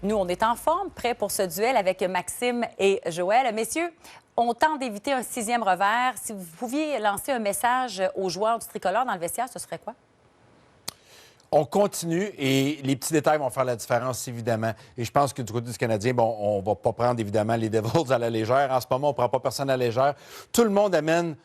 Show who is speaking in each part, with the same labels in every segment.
Speaker 1: Nous, on est en forme, prêts pour ce duel avec Maxime et Joël. Messieurs, on tente d'éviter un 6e revers. Si vous pouviez lancer un message aux joueurs du tricolore dans le vestiaire, ce serait quoi?
Speaker 2: On continue et les petits détails vont faire la différence, évidemment. Et je pense que du côté du Canadien, on ne va pas prendre, évidemment, les Devils à la légère. En ce moment, on ne prend pas personne à la légère. Tout le monde amène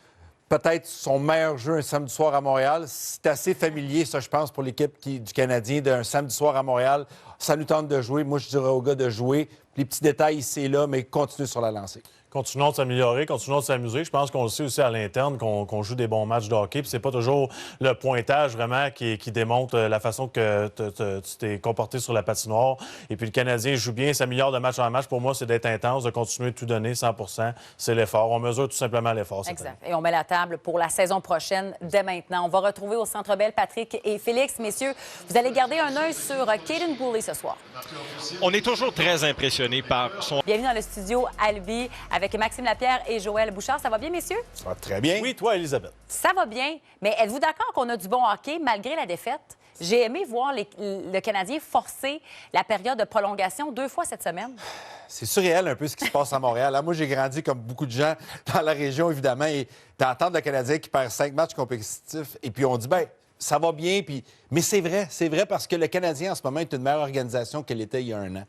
Speaker 2: peut-être son meilleur jeu un samedi soir à Montréal. C'est assez familier, ça, je pense, pour l'équipe du Canadien, d'un samedi soir à Montréal. Ça nous tente de jouer. Moi, je dirais aux gars de jouer. Les petits détails ici et là, mais continuer sur la lancée.
Speaker 3: Continuons de s'améliorer, continuons de s'amuser. Je pense qu'on le sait aussi à l'interne qu'on joue des bons matchs de hockey. Puis c'est pas toujours le pointage vraiment qui démontre la façon que tu t'es comporté sur la patinoire. Et puis le Canadien joue bien, s'améliore de match en match. Pour moi, c'est d'être intense, de continuer de tout donner 100 %. C'est l'effort. On mesure tout simplement l'effort.
Speaker 1: Exact. Et on met la table pour la saison prochaine dès maintenant. On va retrouver au Centre Bell Patrick et Félix. Messieurs, vous allez garder un œil sur Caden Boulay ce soir.
Speaker 4: On est toujours très impressionné par son...
Speaker 1: Bienvenue dans le studio Albi avec Maxime Lapierre et Joël Bouchard. Ça va bien, messieurs?
Speaker 2: Ça va très bien.
Speaker 3: Oui, toi, Elisabeth.
Speaker 1: Ça va bien, mais êtes-vous d'accord qu'on a du bon hockey malgré la défaite? J'ai aimé voir le Canadien forcer la période de prolongation 2 fois cette semaine.
Speaker 2: C'est surréel un peu ce qui se passe à Montréal. Moi, j'ai grandi comme beaucoup de gens dans la région, évidemment, et d'entendre le Canadien qui perd 5 matchs compétitifs, et puis on dit, bien, ça va bien, puis... mais c'est vrai parce que le Canadien, en ce moment, est une meilleure organisation qu'elle était il y a un an.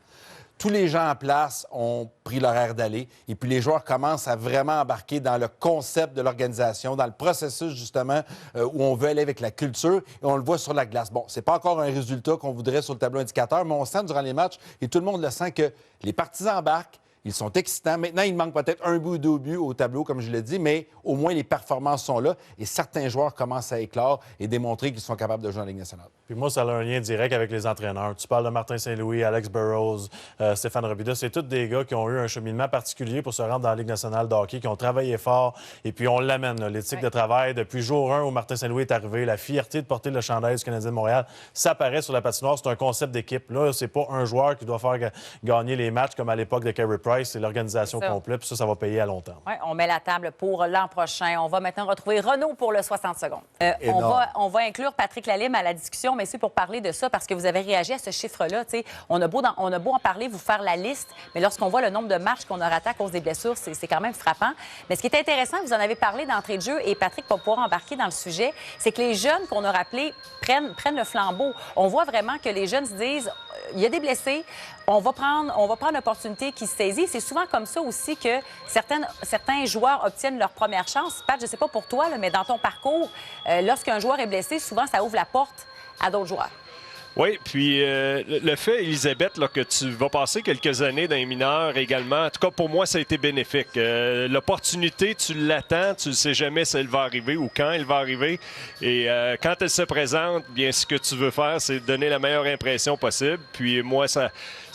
Speaker 2: Tous les gens en place ont pris l'horaire d'aller et puis les joueurs commencent à vraiment embarquer dans le concept de l'organisation, dans le processus, justement, où on veut aller avec la culture et on le voit sur la glace. Bon, c'est pas encore un résultat qu'on voudrait sur le tableau indicateur, mais on sent durant les matchs et tout le monde le sent que les partisans embarquent. Ils sont excitants. Maintenant, il manque peut-être 1 but ou 2 buts au tableau, comme je l'ai dit, mais au moins les performances sont là et certains joueurs commencent à éclore et démontrer qu'ils sont capables de jouer en Ligue nationale.
Speaker 3: Puis moi, ça a un lien direct avec les entraîneurs. Tu parles de Martin Saint-Louis, Alex Burrows, Stéphane Robida. C'est tous des gars qui ont eu un cheminement particulier pour se rendre dans la Ligue nationale de hockey, qui ont travaillé fort. Et puis on l'amène, l'éthique de travail. Depuis jour 1 où Martin Saint-Louis est arrivé, la fierté de porter le chandail du Canadien de Montréal, ça apparaît sur la patinoire. C'est un concept d'équipe. Là, c'est pas un joueur qui doit faire gagner les matchs comme à l'époque de Carey Price. C'est l'organisation complète. Puis ça va payer à long terme.
Speaker 1: Oui, on met la table pour l'an prochain. On va maintenant retrouver Renaud pour le 60 secondes. On va inclure Patrick Lalime à la discussion, messieurs, pour parler de ça, parce que vous avez réagi à ce chiffre-là. On a beau en parler, vous faire la liste, mais lorsqu'on voit le nombre de matchs qu'on a ratés à cause des blessures, c'est quand même frappant. Mais ce qui est intéressant, vous en avez parlé d'entrée de jeu, et Patrick va pouvoir embarquer dans le sujet, c'est que les jeunes qu'on a rappelés prennent le flambeau. On voit vraiment que les jeunes se disent, il y a des blessés, on va prendre l'opportunité qui se saisit. C'est souvent comme ça aussi que certains joueurs obtiennent leur première chance. Pat, je ne sais pas pour toi, là, mais dans ton parcours, lorsqu'un joueur est blessé, souvent, ça ouvre la porte à d'autres joueurs.
Speaker 4: Oui, puis le fait, Elisabeth, là, que tu vas passer quelques années dans les mineurs également, en tout cas pour moi, ça a été bénéfique. L'opportunité, tu l'attends, tu ne sais jamais si elle va arriver ou quand elle va arriver. Et quand elle se présente, bien, ce que tu veux faire, c'est donner la meilleure impression possible. Puis moi, ça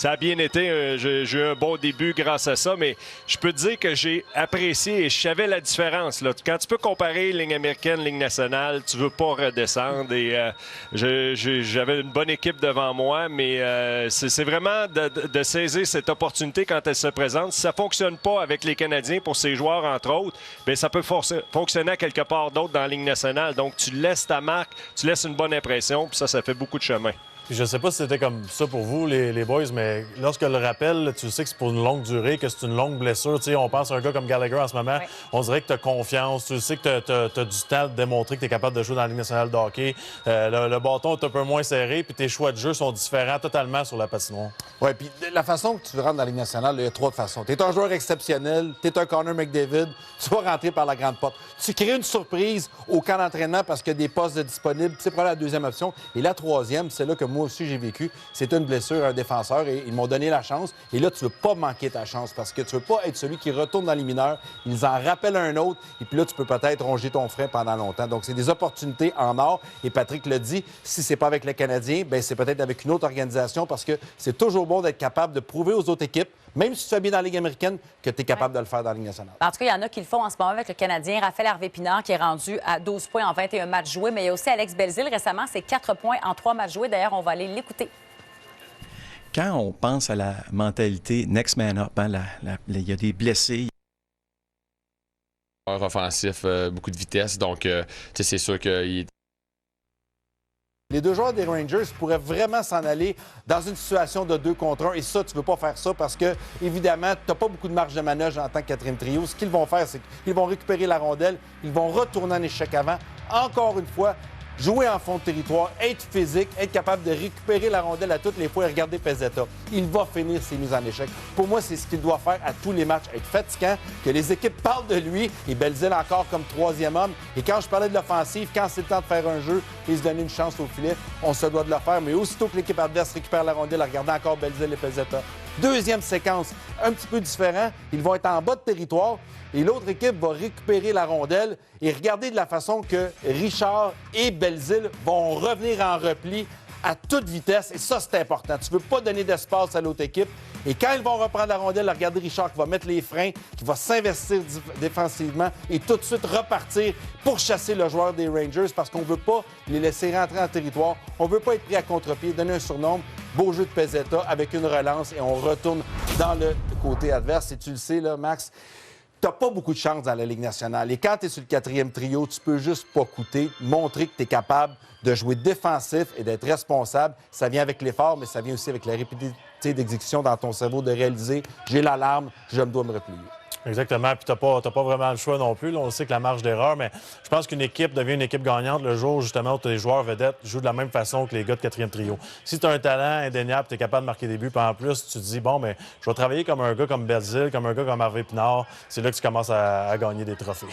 Speaker 4: a bien été. J'ai eu un bon début grâce à ça, mais je peux te dire que j'ai apprécié et je savais la différence. Là. Quand tu peux comparer ligne américaine, ligne nationale, tu veux pas redescendre. Et j'avais une bonne équipe devant moi, mais c'est vraiment de saisir cette opportunité quand elle se présente. Si ça ne fonctionne pas avec les Canadiens pour ces joueurs, entre autres, bien, ça peut fonctionner à quelque part d'autre dans la Ligue nationale. Donc, tu laisses ta marque, tu laisses une bonne impression, puis ça fait beaucoup de chemin.
Speaker 3: Puis je sais pas si c'était comme ça pour vous, les boys, mais lorsque le rappel, tu sais que c'est pour une longue durée, que c'est une longue blessure. Tu sais, on pense à un gars comme Gallagher en ce moment, on dirait que tu as confiance, tu sais que tu as du temps de démontrer que tu es capable de jouer dans la Ligue nationale de hockey. Le bâton est un peu moins serré, puis tes choix de jeu sont différents totalement sur la patinoire.
Speaker 2: Oui, puis la façon que tu rentres dans la Ligue nationale, il y a 3 façons. Tu es un joueur exceptionnel, tu es un Connor McDavid, tu vas rentrer par la grande porte. Tu crées une surprise au camp d'entraînement parce qu'il y a des postes disponibles. C'est probablement la deuxième option. Et la troisième, c'est là que moi aussi j'ai vécu, c'est une blessure à un défenseur et ils m'ont donné la chance. Et là, tu veux pas manquer ta chance parce que tu veux pas être celui qui retourne dans les mineurs. Ils en rappellent un autre et puis là, tu peux peut-être ronger ton frein pendant longtemps. Donc, c'est des opportunités en or. Et Patrick le dit, si c'est pas avec le Canadien, bien, c'est peut-être avec une autre organisation parce que c'est toujours bon d'être capable de prouver aux autres équipes, même si tu fais bien dans la Ligue américaine, que tu es capable de le faire dans la Ligue nationale.
Speaker 1: En tout cas, il y en a qui le font en ce moment avec le Canadien. Raphaël Harvey-Pinard qui est rendu à 12 points en 21 matchs joués. Mais il y a aussi Alex Belzile récemment, c'est 4 points en 3 matchs joués. D'ailleurs, on va aller l'écouter.
Speaker 5: Quand on pense à la mentalité next man up, il y a des blessés.
Speaker 6: Offensif, beaucoup de vitesse. Donc, c'est sûr qu'il
Speaker 2: Les deux joueurs des Rangers pourraient vraiment s'en aller dans une situation de 2 contre 1. Et ça, tu ne veux pas faire ça parce que, évidemment, tu n'as pas beaucoup de marge de manœuvre en tant que quatrième trio. Ce qu'ils vont faire, c'est qu'ils vont récupérer la rondelle, ils vont retourner en échec avant. Encore une fois, jouer en fond de territoire, être physique, être capable de récupérer la rondelle à toutes les fois et regarder Pezzetta. Il va finir ses mises en échec. Pour moi, c'est ce qu'il doit faire à tous les matchs. Être fatigant, que les équipes parlent de lui et Belzile encore comme 3e homme. Et quand je parlais de l'offensive, quand c'est le temps de faire un jeu et se donner une chance au filet, on se doit de le faire. Mais aussitôt que l'équipe adverse récupère la rondelle, regardez encore Belzile et Pezzetta. Deuxième séquence, un petit peu différent. Ils vont être en bas de territoire et l'autre équipe va récupérer la rondelle et regarder de la façon que Richard et Belzile vont revenir en repli à toute vitesse. Et ça, c'est important. Tu ne veux pas donner d'espace à l'autre équipe. Et quand ils vont reprendre la rondelle, regardez Richard qui va mettre les freins, qui va s'investir défensivement et tout de suite repartir pour chasser le joueur des Rangers parce qu'on ne veut pas les laisser rentrer en territoire. On ne veut pas être pris à contre-pied, donner un surnombre. Beau jeu de Pezzetta avec une relance et on retourne dans le côté adverse. Et tu le sais, là, Max, tu n'as pas beaucoup de chance dans la Ligue nationale. Et quand tu es sur le 4e trio, tu peux juste pas coûter, montrer que tu es capable de jouer défensif et d'être responsable. Ça vient avec l'effort, mais ça vient aussi avec la rapidité d'exécution dans ton cerveau de réaliser « j'ai l'alarme, je dois me replier ».
Speaker 3: Exactement. Puis t'as pas vraiment le choix non plus. Là, on sait que la marge d'erreur, mais je pense qu'une équipe devient une équipe gagnante le jour justement où les joueurs vedettes jouent de la même façon que les gars de 4e trio. Si tu as un talent indéniable, tu es capable de marquer des buts, puis en plus, tu te dis, bon, mais je vais travailler comme un gars comme Belzile, comme un gars comme Harvey Pinard, c'est là que tu commences à gagner des trophées.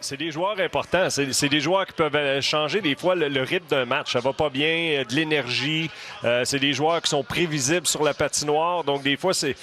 Speaker 4: C'est des joueurs importants. C'est des joueurs qui peuvent changer des fois le rythme d'un match. Ça va pas bien, de l'énergie. C'est des joueurs qui sont prévisibles sur la patinoire. Donc, des fois, c'est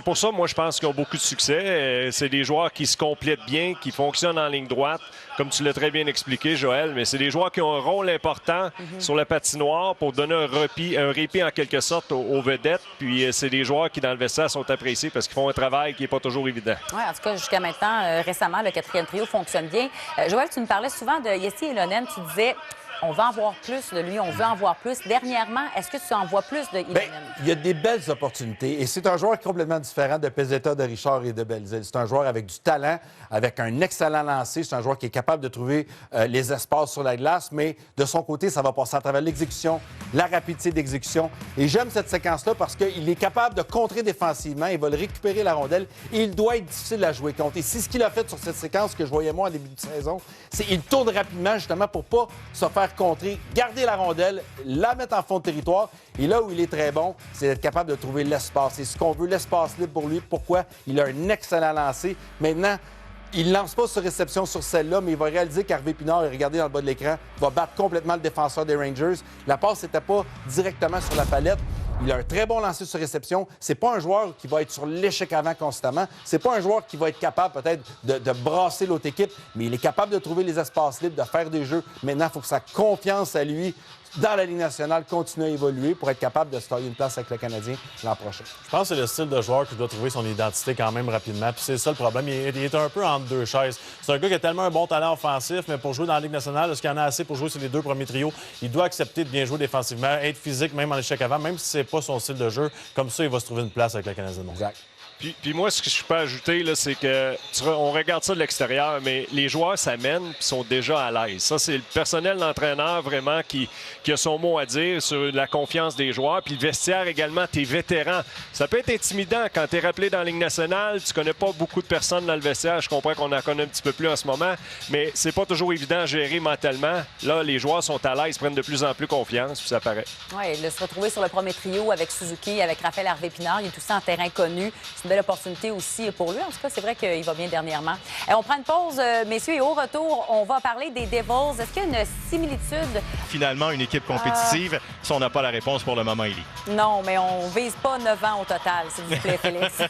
Speaker 4: pour ça, moi, je pense qu'ils ont beaucoup de succès. C'est des joueurs qui se complètent bien, qui fonctionnent en ligne droite, comme tu l'as très bien expliqué, Joël. Mais c'est des joueurs qui ont un rôle important sur la patinoire pour donner un répit en quelque sorte aux vedettes. Puis, c'est des joueurs qui, dans le vestiaire, sont appréciés parce qu'ils font un travail qui n'est pas toujours évident.
Speaker 1: Oui, en tout cas, jusqu'à maintenant, récemment, le 4e trio fonctionne bien. Joël, tu me parlais souvent de Jesse Ylönen. Tu disais, on veut en voir plus de lui, on veut en voir plus. Dernièrement, est-ce que tu en vois plus de Ylönen?
Speaker 2: Il y a des belles opportunités. Et c'est un joueur complètement différent de Pezzetta, de Richard et de Belzile. C'est un joueur avec du talent, avec un excellent lancer. C'est un joueur qui est capable de trouver les espaces sur la glace. Mais de son côté, ça va passer à travers l'exécution, la rapidité d'exécution. Et j'aime cette séquence-là parce qu'il est capable de contrer défensivement. Il va le récupérer la rondelle et il doit être difficile à jouer contre. Et c'est ce qu'il a fait sur cette séquence que je voyais moi en début de saison. C'est qu'il tourne rapidement justement pour pas se faire contrer, garder la rondelle, la mettre en fond de territoire. Et là où il est très bon, c'est d'être capable de trouver l'espace. C'est ce qu'on veut, l'espace libre pour lui. Pourquoi? Il a un excellent lancer. Maintenant, il ne lance pas sur réception sur celle-là, mais il va réaliser qu'Harvey Pinard, regardez dans le bas de l'écran, va battre complètement le défenseur des Rangers. La passe n'était pas directement sur la palette. Il a un très bon lancer sur réception. C'est pas un joueur qui va être sur l'échec avant constamment. C'est pas un joueur qui va être capable peut-être de brasser l'autre équipe, mais il est capable de trouver les espaces libres, de faire des jeux. Maintenant, il faut que sa confiance à lui dans la Ligue nationale continue à évoluer pour être capable de se tailler une place avec le Canadien l'an prochain.
Speaker 3: Je pense que c'est le style de joueur qui doit trouver son identité quand même rapidement. Puis c'est ça le problème. Il est un peu entre deux chaises. C'est un gars qui a tellement un bon talent offensif, mais pour jouer dans la Ligue nationale, est-ce qu'il y en a assez pour jouer sur les 2 premiers trios? Il doit accepter de bien jouer défensivement, être physique même en échec avant, même si c'est pas son style de jeu. Comme ça, il va se trouver une place avec le Canadien.
Speaker 2: Exact.
Speaker 4: Puis moi, ce que je peux ajouter, là, c'est que on regarde ça de l'extérieur, mais les joueurs s'amènent et sont déjà à l'aise. Ça, c'est le personnel d'entraîneur vraiment qui a son mot à dire sur la confiance des joueurs. Puis le vestiaire également, tes vétérans. Ça peut être intimidant quand tu es rappelé dans la Ligue nationale. Tu connais pas beaucoup de personnes dans le vestiaire. Je comprends qu'on en connaît un petit peu plus en ce moment, mais c'est pas toujours évident à gérer mentalement. Là, les joueurs sont à l'aise, prennent de plus en plus confiance, puis ça paraît.
Speaker 1: Oui, de se retrouver sur le premier trio avec Suzuki, avec Raphaël Harvey-Pinard, il est aussi en terrain connu. C'est une belle opportunité aussi pour lui. En tout cas, c'est vrai qu'il va bien dernièrement. On prend une pause, messieurs, et au retour, on va parler des Devils. Est-ce qu'il y a une similitude?
Speaker 6: Finalement, une équipe compétitive, si on n'a pas la réponse pour le moment, Élie.
Speaker 1: Non, mais on vise pas 9 ans au total, s'il vous plaît, Félix.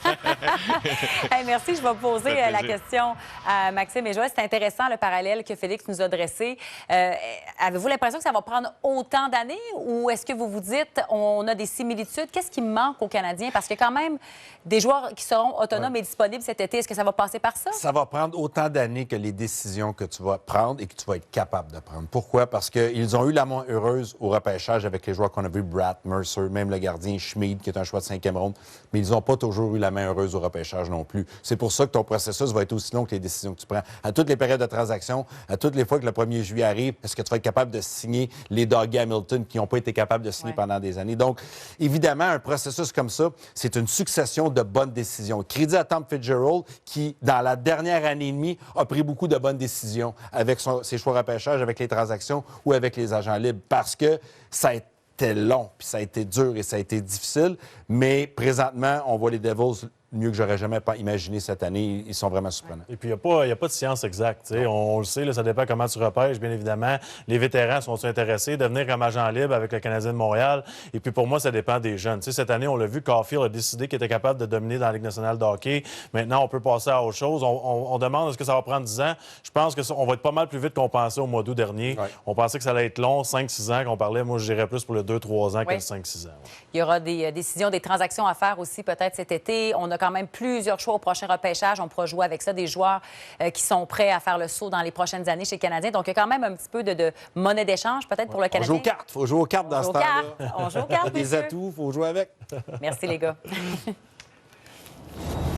Speaker 1: Hey, merci. Je vais poser la question à Maxime et Joël. C'est intéressant le parallèle que Félix nous a dressé. Avez-vous l'impression que ça va prendre autant d'années ou est-ce que vous vous dites on a des similitudes? Qu'est-ce qui manque aux Canadiens? Parce que quand même, des joueurs qui seront autonomes et disponibles cet été. Est-ce que ça va passer par ça?
Speaker 2: Ça va prendre autant d'années que les décisions que tu vas prendre et que tu vas être capable de prendre. Pourquoi? Parce qu'ils ont eu la main heureuse au repêchage avec les joueurs qu'on a vus, Bratt, Mercer, même le gardien Schmid, qui est un choix de 5e ronde. Mais ils n'ont pas toujours eu la main heureuse au repêchage non plus. C'est pour ça que ton processus va être aussi long que les décisions que tu prends. À toutes les périodes de transaction, à toutes les fois que le 1er juillet arrive, est-ce que tu vas être capable de signer les Dougie Hamilton qui n'ont pas été capables de signer pendant des années? Donc, évidemment, un processus comme ça, c'est une succession de bonnes décisions. Crédit à Tom Fitzgerald, qui, dans la dernière année et demie, a pris beaucoup de bonnes décisions avec ses choix de repêchage, avec les transactions ou avec les agents libres, parce que ça a été long, puis ça a été dur et ça a été difficile. Mais présentement, on voit les Devils mieux que j'aurais jamais imaginé cette année. Ils sont vraiment surprenants.
Speaker 3: Et puis, il n'y a pas de science exacte. On le sait, là, ça dépend comment tu repêches, bien évidemment. Les vétérans sont intéressés de venir comme agent libre avec le Canadien de Montréal. Et puis, pour moi, ça dépend des jeunes. T'sais, cette année, on l'a vu, Caulfield a décidé qu'il était capable de dominer dans la Ligue nationale de hockey. Maintenant, on peut passer à autre chose. On demande est-ce que ça va prendre 10 ans. Je pense qu'on va être pas mal plus vite qu'on pensait au mois d'août dernier. Ouais. On pensait que ça allait être long, 5-6 ans qu'on parlait. Moi, je dirais plus pour le 2-3 ans que le 5-6 ans. Ouais.
Speaker 1: Il y aura des décisions, des transactions à faire aussi peut-être cet été. On a quand même plusieurs choix au prochain repêchage. On pourra jouer avec ça des joueurs qui sont prêts à faire le saut dans les prochaines années chez les Canadiens. Donc, il y a quand même un petit peu de monnaie d'échange peut-être pour le Canadien.
Speaker 2: On joue aux cartes. Il faut jouer aux cartes dans ce temps-là.
Speaker 1: On joue aux cartes,
Speaker 2: des atouts, il faut jouer avec.
Speaker 1: Merci, les gars.